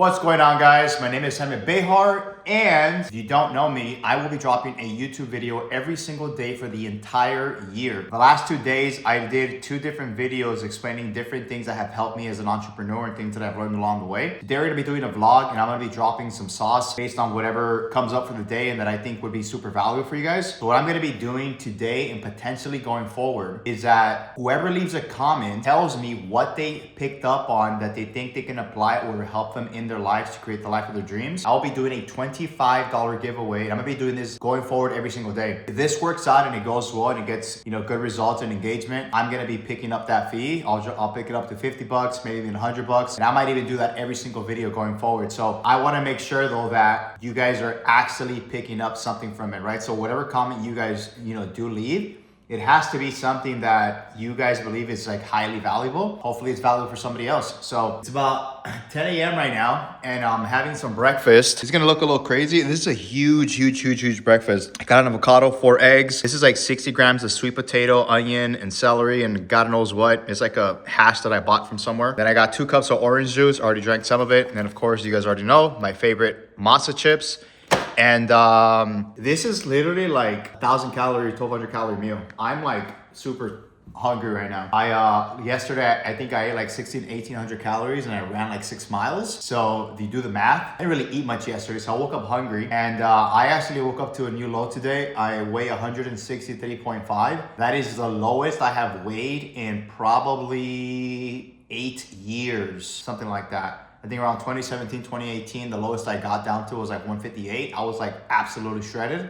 What's going on, guys? My name is Simon Behar, and if you don't know me, I will be dropping a YouTube video every single day for the entire year. The last 2 days, I did 2 different videos explaining different things that have helped me as an entrepreneur and things that I've learned along the way. Today, we're gonna be doing a vlog, and I'm gonna be dropping some sauce based on whatever comes up for the day and that I think would be super valuable for you guys. So what I'm gonna be doing today and potentially going forward is that whoever leaves a comment tells me what they picked up on that they think they can apply or help them in their lives to create the life of their dreams. I'll be doing a $25 giveaway, and I'm gonna be doing this going forward every single day. If this works out and it goes well and it gets good results and engagement, I'm gonna be picking up that fee. I'll pick it up to 50 bucks, maybe even 100 bucks, and I might even do that every single video going forward. So I want to make sure though that you guys are actually picking up something from it, right? So whatever comment you guys do leave, it has to be something that you guys believe is like highly valuable. Hopefully it's valuable for somebody else. So it's about 10 a.m. right now, and I'm having some breakfast. It's gonna look a little crazy. This is a huge breakfast. I got an avocado, 4 eggs. This is like 60 grams of sweet potato, onion, and celery, and God knows what. It's like a hash that I bought from somewhere. Then I got 2 cups of orange juice. Already drank some of it. And then of course, you guys already know, my favorite matzo chips. And this is literally like 1,000 calorie, 1,200 calorie meal. I'm like super hungry right now. Yesterday, I think I ate like 1,800 calories and I ran like 6 miles. So if you do the math, I didn't really eat much yesterday. So I woke up hungry, and I actually woke up to a new low today. I weigh 163.5. That is the lowest I have weighed in probably 8 years, something like that. I think around 2017, 2018, the lowest I got down to was like 158. I was like absolutely shredded.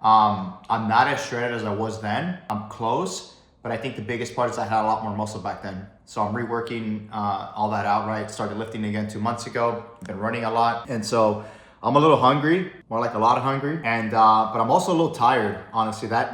I'm not as shredded as I was then. I'm close, but I think the biggest part is I had a lot more muscle back then. So I'm reworking all that out, right? Started lifting again 2 months ago. Been running a lot. And so I'm a little hungry, more like a lot of hungry, and but I'm also a little tired, honestly. That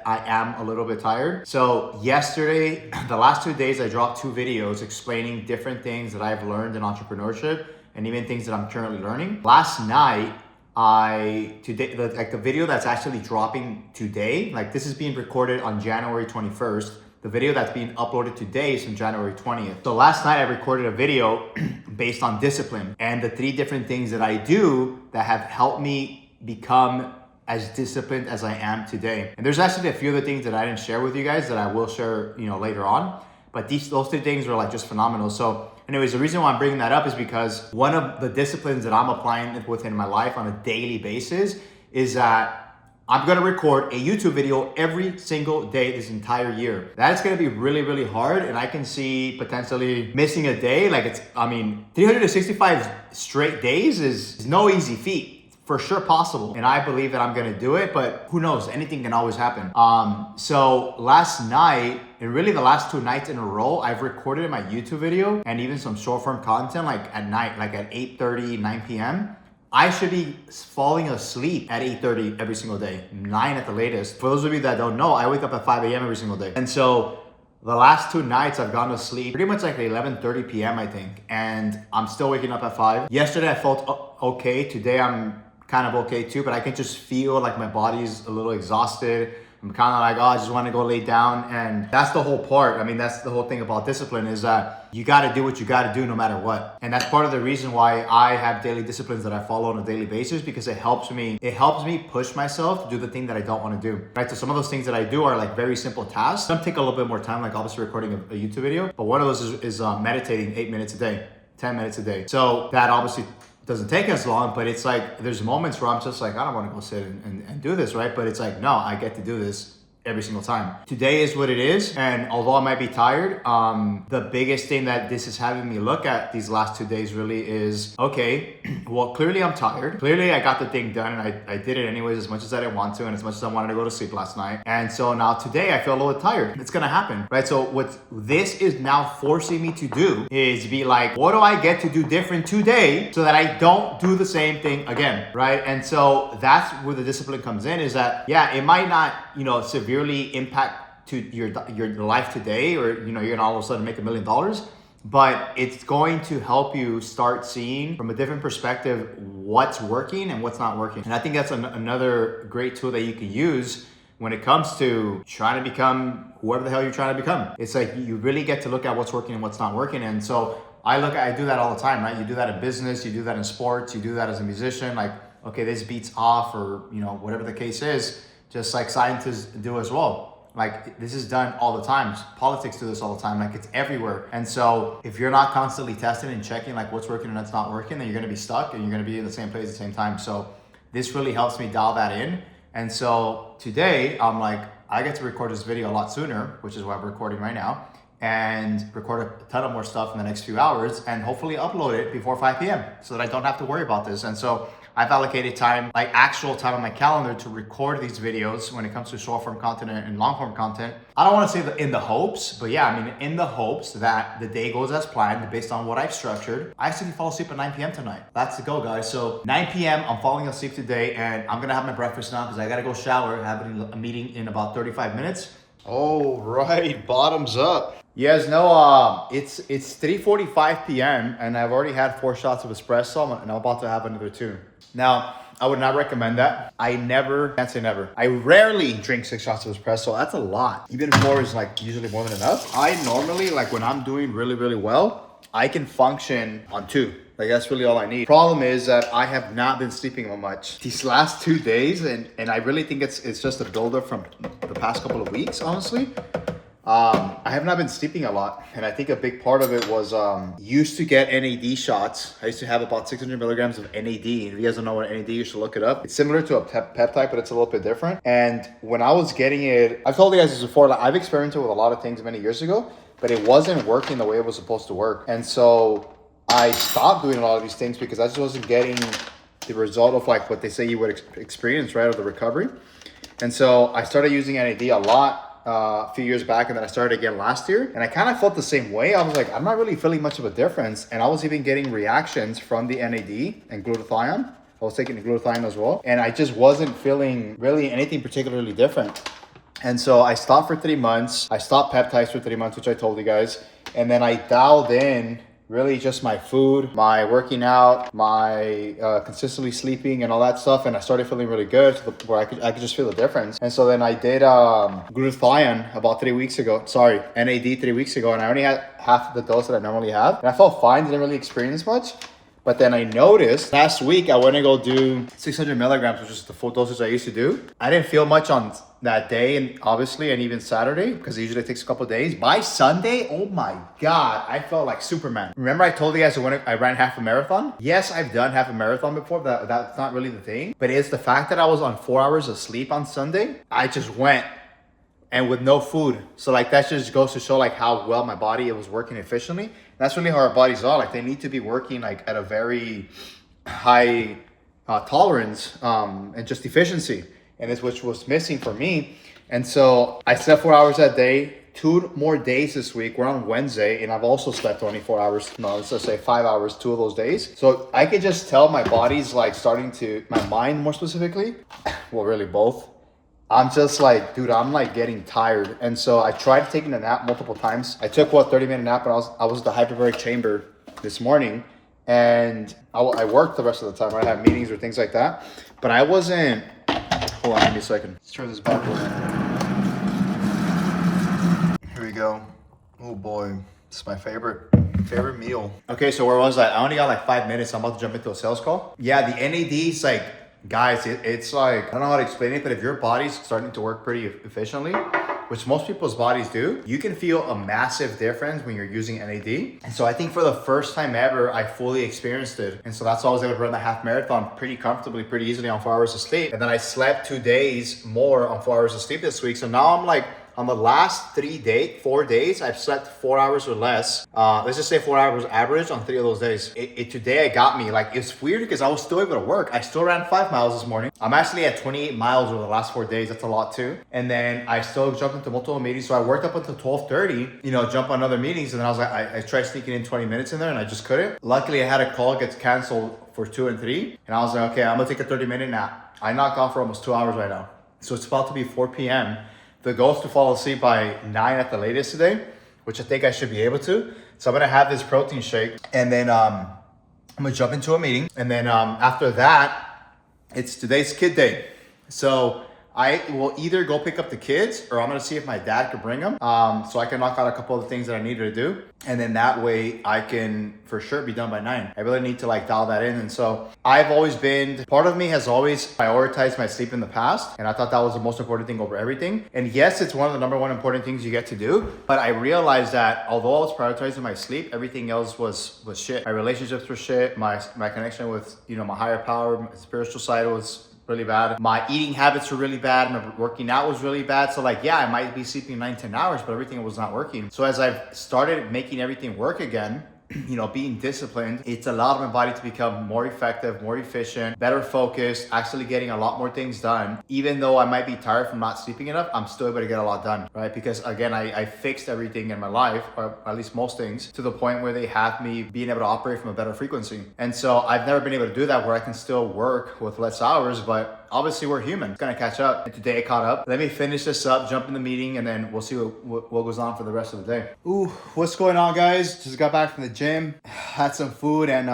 I am a little bit tired. So yesterday, the last 2 days, I dropped 2 videos explaining different things that I've learned in entrepreneurship and even things that I'm currently learning. Last night, the video that's actually dropping today, like this is being recorded on January 21st. The video that's being uploaded today is from January 20th. So last night I recorded a video based on discipline and the 3 different things that I do that have helped me become as disciplined as I am today. And there's actually a few other things that I didn't share with you guys that I will share, later on. But those 2 things are like just phenomenal. So anyways, the reason why I'm bringing that up is because one of the disciplines that I'm applying within my life on a daily basis is that I'm gonna record a YouTube video every single day this entire year. That's gonna be really hard, and I can see potentially missing a day. 365 straight days is no easy feat. For sure possible, and I believe that I'm gonna do it, but who knows, anything can always happen. So last night, and really the last 2 nights in a row, I've recorded my YouTube video and even some short form content like at night, like at 8:30, 9 p.m. I should be falling asleep at 8:30 every single day, 9 at the latest. For those of you that don't know, I wake up at 5 a.m. every single day. And so the last 2 nights I've gone to sleep pretty much like 11:30 p.m. I think, and I'm still waking up at 5. Yesterday I felt okay. Today I'm kind of okay too, but I can just feel like my body's a little exhausted. I'm kind of like, I just want to go lay down. And that's the whole part. I mean, that's the whole thing about discipline, is that you got to do what you got to do no matter what. And that's part of the reason why I have daily disciplines that I follow on a daily basis, because it helps me push myself to do the thing that I don't want to do, right? So some of those things that I do are like very simple tasks. Some take a little bit more time, like obviously recording a YouTube video, but one of those is meditating 8 minutes a day, 10 minutes a day. So that obviously doesn't take as long, but it's like there's moments where I'm just like, I don't want to go sit and do this, right? But it's like, no, I get to do this every single time. Today is what it is, and although I might be tired, the biggest thing that this is having me look at these last 2 days really is, okay, well, clearly I'm tired. Clearly I got the thing done, and I did it anyways as much as I didn't want to, and as much as I wanted to go to sleep last night. And so now today I feel a little tired. It's gonna happen, right? So what this is now forcing me to do is be like, what do I get to do different today so that I don't do the same thing again, right? And so that's where the discipline comes in, is that, yeah, it might not, severely impact to your life today, or you're gonna all of a sudden make $1 million, but it's going to help you start seeing from a different perspective what's working and what's not working. And I think that's another great tool that you can use when it comes to trying to become whoever the hell you're trying to become. It's like you really get to look at what's working and what's not working. And so I do that all the time, right? You do that in business, you do that in sports, you do that as a musician. Like, okay, this beat's off, or whatever the case is, just like scientists do as well. Like, this is done all the time. Politics do this all the time. Like, it's everywhere. And so if you're not constantly testing and checking like what's working and what's not working, then you're gonna be stuck and you're gonna be in the same place at the same time. So this really helps me dial that in. And so today I'm like, I get to record this video a lot sooner, which is why I'm recording right now, and record a ton of more stuff in the next few hours and hopefully upload it before 5 p.m. so that I don't have to worry about this. And so I've allocated time, like actual time on my calendar, to record these videos when it comes to short form content and long form content. I don't want to say in the hopes, but yeah, I mean, in the hopes that the day goes as planned based on what I've structured. I actually fall asleep at 9 p.m. tonight. That's the go, guys. So 9 p.m. I'm falling asleep today, and I'm gonna have my breakfast now because I gotta go shower, have a meeting in about 35 minutes. All right, bottoms up. You guys know, it's 3:45 p.m. and I've already had 4 shots of espresso, and I'm about to have another 2. Now, I would not recommend that. Can't say never. I rarely drink 6 shots of espresso. That's a lot. Even 4 is like usually more than enough. I normally, like when I'm doing really, really well, I can function on 2. Like, that's really all I need. Problem is that I have not been sleeping much these last 2 days, and I really think it's just a buildup from the past couple of weeks, honestly. I have not been sleeping a lot, and I think a big part of it was used to get NAD shots. I used to have about 600 milligrams of NAD. If you guys don't know what NAD, you should look it up. It's similar to a peptide, but it's a little bit different. And when I was getting it, I've told you guys this before, like, I've experimented with a lot of things many years ago, but it wasn't working the way it was supposed to work. And so I stopped doing a lot of these things because I just wasn't getting the result of like what they say you would experience, right, of the recovery. And so I started using NAD a lot a few years back, and then I started again last year, and I kind of felt the same way. I was like, I'm not really feeling much of a difference, and I was even getting reactions from the NAD and glutathione. I was taking the glutathione as well, and I just wasn't feeling really anything particularly different. And so I stopped for 3 months. I stopped peptides for 3 months, which I told you guys, and then I dialed in really just my food, my working out, my consistently sleeping and all that stuff. And I started feeling really good to the point where I could just feel the difference. And so then I did glutathione about 3 weeks ago. Sorry, NAD 3 weeks ago. And I only had half the dose that I normally have. And I felt fine, didn't really experience much. But then I noticed last week I went to go do 600 milligrams, which is the full dosage I used to do. I didn't feel much on that day, and obviously, and even Saturday, because it usually takes a couple of days. By Sunday, oh my God, I felt like Superman. Remember I told you guys I ran half a marathon? Yes, I've done half a marathon before, but that's not really the thing. But it's the fact that I was on 4 hours of sleep on Sunday. I just went, and with no food. So like that just goes to show like how well my body was working efficiently. That's really how our bodies are. Like, they need to be working like at a very high tolerance and just efficiency. And it's which was missing for me. And so I slept 4 hours that day. 2 more days this week. We're on Wednesday, and I've also slept 24 hours. No, let's just say 5 hours 2 of those days. So I could just tell my body's like starting to, my mind more specifically, well, really both. I'm just like, dude, I'm like getting tired. And so I tried taking a nap multiple times. I took 30-minute nap, and I was at the hyperbaric chamber this morning, and I worked the rest of the time. I had meetings or things like that, but I wasn't. Hold on, give me a second. Let's turn this back on. Here we go. Oh boy, this is my favorite meal. Okay, so where was I? I only got like 5 minutes. I'm about to jump into a sales call. Yeah, the NAD is like, guys, it's like, I don't know how to explain it, but if your body's starting to work pretty efficiently, which most people's bodies do, you can feel a massive difference when you're using NAD. And so I think for the first time ever, I fully experienced it. And so that's why I was able to run the half marathon pretty comfortably, pretty easily on 4 hours of sleep. And then I slept 2 days more on 4 hours of sleep this week. So now I'm like, on the last 4 days, I've slept 4 hours or less. Let's just say 4 hours average on 3 of those days. Today it got me, like, it's weird because I was still able to work. I still ran 5 miles this morning. I'm actually at 28 miles over the last 4 days. That's a lot too. And then I still jumped into multiple meetings. So I worked up until 12:30, jump on other meetings. And then I was like, I tried sneaking in 20 minutes in there, and I just couldn't. Luckily I had a call get canceled for 2 and 3. And I was like, okay, I'm gonna take a 30-minute nap. I knocked off for almost 2 hours right now. So it's about to be 4 p.m. The goal is to fall asleep by 9 at the latest today, which I think I should be able to. So I'm gonna have this protein shake, and then I'm gonna jump into a meeting. And then after that, it's today's kid day. So I will either go pick up the kids or I'm gonna see if my dad could bring them, so I can knock out a couple of the things that I needed to do. And then that way I can for sure be done by 9. I really need to like dial that in. And so I've always been, part of me has always prioritized my sleep in the past. And I thought that was the most important thing over everything. And yes, it's one of the number one important things you get to do. But I realized that although I was prioritizing my sleep, everything else was shit. My relationships were shit. My connection with, my higher power, my spiritual side was really bad. My eating habits were really bad. My working out was really bad. So like, yeah, I might be sleeping 9-10 hours, but everything was not working. So as I've started making everything work again, being disciplined, it's allowed my body to become more effective, more efficient, better focused, actually getting a lot more things done. Even though I might be tired from not sleeping enough, I'm still able to get a lot done, right? Because again, I fixed everything in my life, or at least most things, to the point where they have me being able to operate from a better frequency. And so I've never been able to do that where I can still work with less hours, but obviously we're human. It's gonna catch up. And today I caught up. Let me finish this up, jump in the meeting, and then we'll see what goes on for the rest of the day. Ooh, what's going on, guys? Just got back from the gym, had some food, and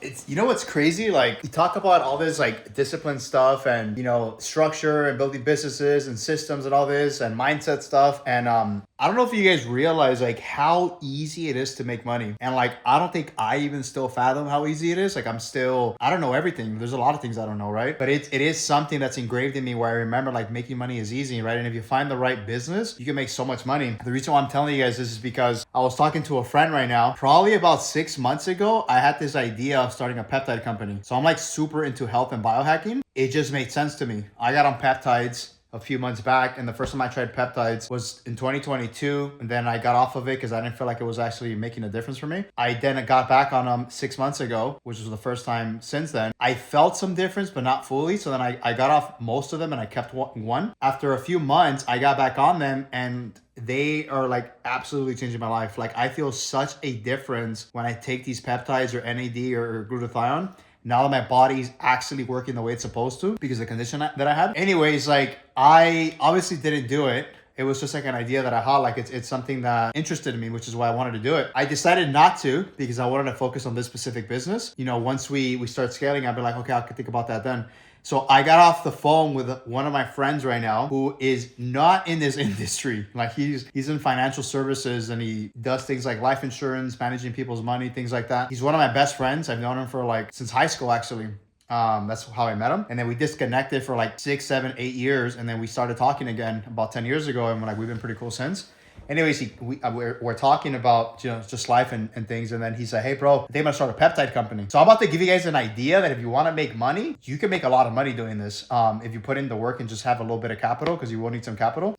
it's, what's crazy? Like, we talk about all this like discipline stuff and structure and building businesses and systems and all this and mindset stuff. And I don't know if you guys realize like how easy it is to make money. And like, I don't think I even still fathom how easy it is. Like, I don't know everything. There's a lot of things I don't know, right? But it is something that's engraved in me where I remember like making money is easy, right? And if you find the right business, you can make so much money. The reason why I'm telling you guys this is because I was talking to a friend right now, probably about 6 months ago. I had this idea of starting a peptide company. So I'm like super into health and biohacking. It just made sense to me. I got on peptides a few months back, and the first time I tried peptides was in 2022, and then I got off of it because I didn't feel like it was actually making a difference for me. I then got back on them 6 months ago, which was the first time since then. I felt some difference, but not fully. So then I got off most of them and I kept one. After a few months, I got back on them, and they are like absolutely changing my life. Like, I feel such a difference when I take these peptides or NAD or glutathione. Now that my body's actually working the way it's supposed to because of the condition that I had. Anyways, like, I obviously didn't do it. It was just like an idea that I had, like it's something that interested me, which is why I wanted to do it. I decided not to because I wanted to focus on this specific business. Once we start scaling, I'd be like, okay, I could think about that then. So I got off the phone with one of my friends right now who is not in this industry. Like, he's in financial services and he does things like life insurance, managing people's money, things like that. He's one of my best friends. I've known him for like since high school, actually. That's how I met him. And then we disconnected for like 6, 7, 8 years. And then we started talking again about 10 years ago. And we've been pretty cool since. Anyways, we're talking about just life and things, and then he said, "Hey, bro, I think I'm gonna start a peptide company." So I'm about to give you guys an idea that if you want to make money, you can make a lot of money doing this. If you put in the work and just have a little bit of capital, because you will need some capital.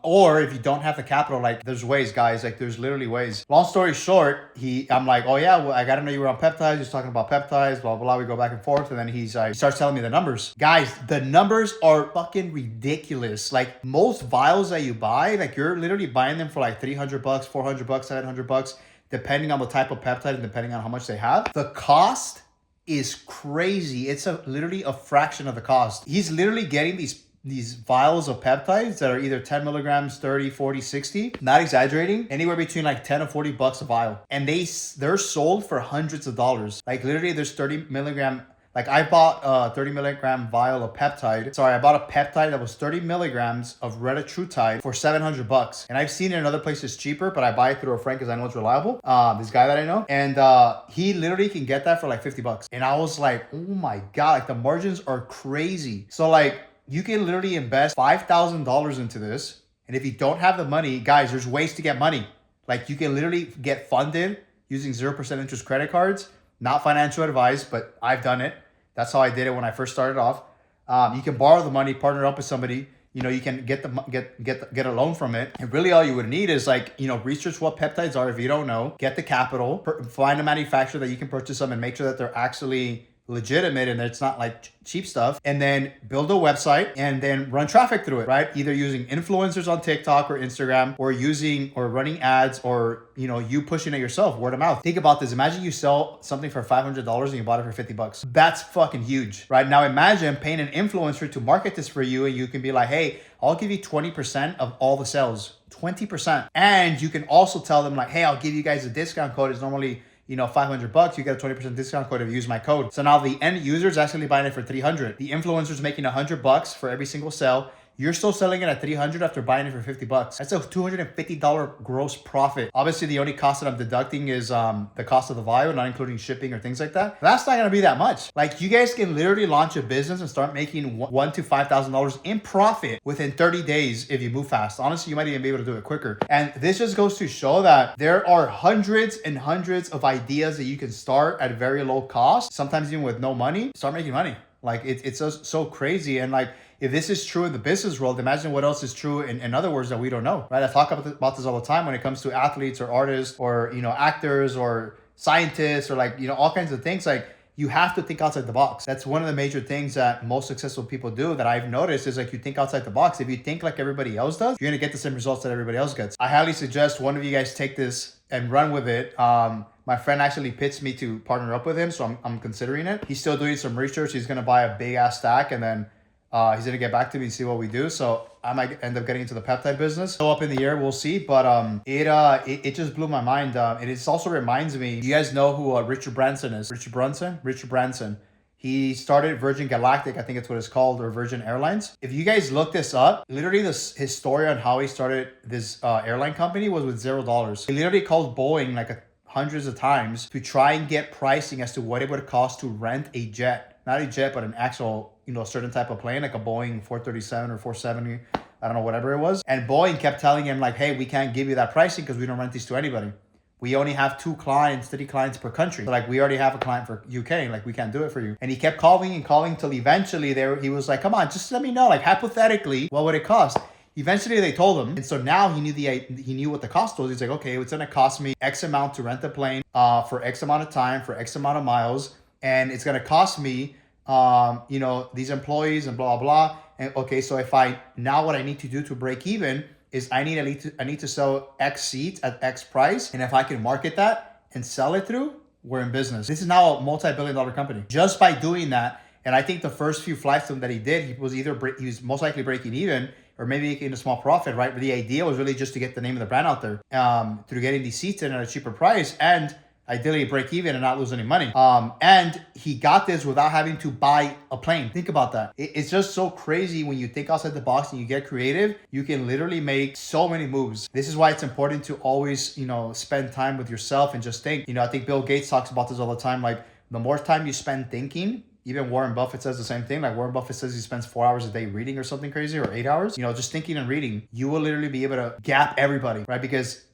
Or if you don't have the capital, like there's ways, guys. Like there's literally ways. Long story short, I'm like, "Oh yeah, well, I gotta know you were on peptides." He's talking about peptides, blah blah blah. We go back and forth, and then he starts telling me the numbers. Guys, the numbers are fucking ridiculous. Like most vials that you buy, like you're literally buying them for like $300, $400, $700, depending on the type of peptide and depending on how much they have. The cost is crazy. It's literally a fraction of the cost. He's literally getting these vials of peptides that are either 10 milligrams, 30, 40, 60, not exaggerating, anywhere between like 10 or $40 a vial. And they're sold for hundreds of dollars. Like literally there's 30 milligram. Like I bought a 30 milligram vial of peptide. Sorry, I bought a peptide that was 30 milligrams of retatrutide for $700. And I've seen it in other places cheaper, but I buy it through a friend because I know it's reliable. This guy that I know. And he literally can get that for like $50. And I was like, oh my God, like the margins are crazy. So like you can literally invest $5,000 into this. And if you don't have the money, guys, there's ways to get money. Like you can literally get funded using 0% interest credit cards. Not financial advice, but I've done it. That's how I did it when I first started off. You can borrow the money, partner up with somebody. You can get a loan from it. And really all you would need is like, research what peptides are if you don't know. Get the capital, find a manufacturer that you can purchase them and make sure that they're actually legitimate and it's not like cheap stuff, and then build a website and then run traffic through it, right? Either using influencers on TikTok or Instagram or running ads or, you pushing it yourself, word of mouth. Think about this. Imagine you sell something for $500 and you bought it for $50. That's fucking huge, right? Now imagine paying an influencer to market this for you and you can be like, hey, I'll give you 20% of all the sales, 20%. And you can also tell them like, hey, I'll give you guys a discount code. It's normally $500, you get a 20% discount code if you use my code. So now the end user is actually buying it for 300. The influencer is making $100 for every single sale. You're still selling it at 300 after buying it for $50. That's a $250 gross profit. Obviously, the only cost that I'm deducting is the cost of the value, not including shipping or things like that. That's not gonna be that much. Like, you guys can literally launch a business and start making $1,000 to $5,000 in profit within 30 days if you move fast. Honestly, you might even be able to do it quicker. And this just goes to show that there are hundreds and hundreds of ideas that you can start at very low cost, sometimes even with no money, start making money. Like, it's just so crazy. And like, if this is true in the business world, imagine what else is true in other words that we don't know, right? I talk about this all the time when it comes to athletes or artists or, actors or scientists or like, all kinds of things. Like, you have to think outside the box. That's one of the major things that most successful people do that I've noticed is like, you think outside the box. If you think like everybody else does, you're gonna get the same results that everybody else gets. I highly suggest one of you guys take this and run with it. My friend actually pitched me to partner up with him, so I'm considering it. He's still doing some research. He's gonna buy a big ass stack and then he's gonna get back to me and see what we do. So I might end up getting into the peptide business. Still up in the air, we'll see. But it just blew my mind. And it also reminds me, you guys know who Richard Branson is? Richard Branson. He started Virgin Galactic, I think it's what it's called, or Virgin Airlines. If you guys look this up, literally his story on how he started this airline company was with $0. He literally called Boeing like hundreds of times to try and get pricing as to what it would cost to rent a jet. Not a jet, but an actual, certain type of plane, like a Boeing 437 or 470, I don't know, whatever it was. And Boeing kept telling him like, hey, we can't give you that pricing because we don't rent these to anybody. We only have 3 clients per country. So like, we already have a client for UK, like we can't do it for you. And he kept calling and calling till eventually he was like, come on, just let me know, like hypothetically, what would it cost? Eventually they told him. And so now he knew what the cost was. He's like, okay, it's gonna cost me X amount to rent the plane for X amount of time, for X amount of miles. And it's gonna cost me, these employees and blah, blah. And okay, so now what I need to do to break even is I need to sell X seats at X price. And if I can market that and sell it through, we're in business. This is now a multi-billion-dollar company. Just by doing that, and I think the first few flights that he did, he was most likely breaking even or maybe making a small profit, right? But the idea was really just to get the name of the brand out there through getting these seats in at a cheaper price and ideally break even and not lose any money. And he got this without having to buy a plane. Think about that. It's just so crazy when you think outside the box and you get creative, you can literally make so many moves. This is why it's important to always, spend time with yourself and just think. I think Bill Gates talks about this all the time. Like, the more time you spend thinking, even Warren Buffett says the same thing. Like, Warren Buffett says he spends 4 hours a day reading or something crazy, or 8 hours, just thinking and reading. You will literally be able to gap everybody, right? Because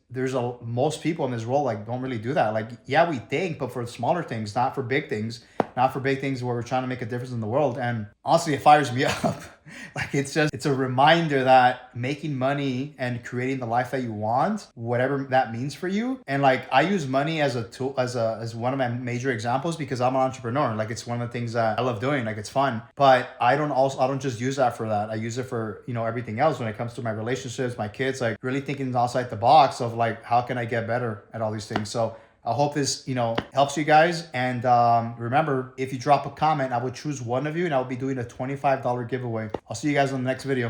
most people in this world like don't really do that. Like, yeah, we think, but for smaller things, not for big things where we're trying to make a difference in the world. And honestly, it fires me up. Like, it's a reminder that making money and creating the life that you want, whatever that means for you. And like, I use money as a tool, as one of my major examples because I'm an entrepreneur. Like, it's one of the things that I love doing. Like, it's fun, but I don't just use that for that. I use it for, everything else when it comes to my relationships, my kids, like really thinking outside the box of like, how can I get better at all these things? So I hope this, helps you guys. And remember, if you drop a comment, I will choose one of you and I'll be doing a $25 giveaway. I'll see you guys on the next video.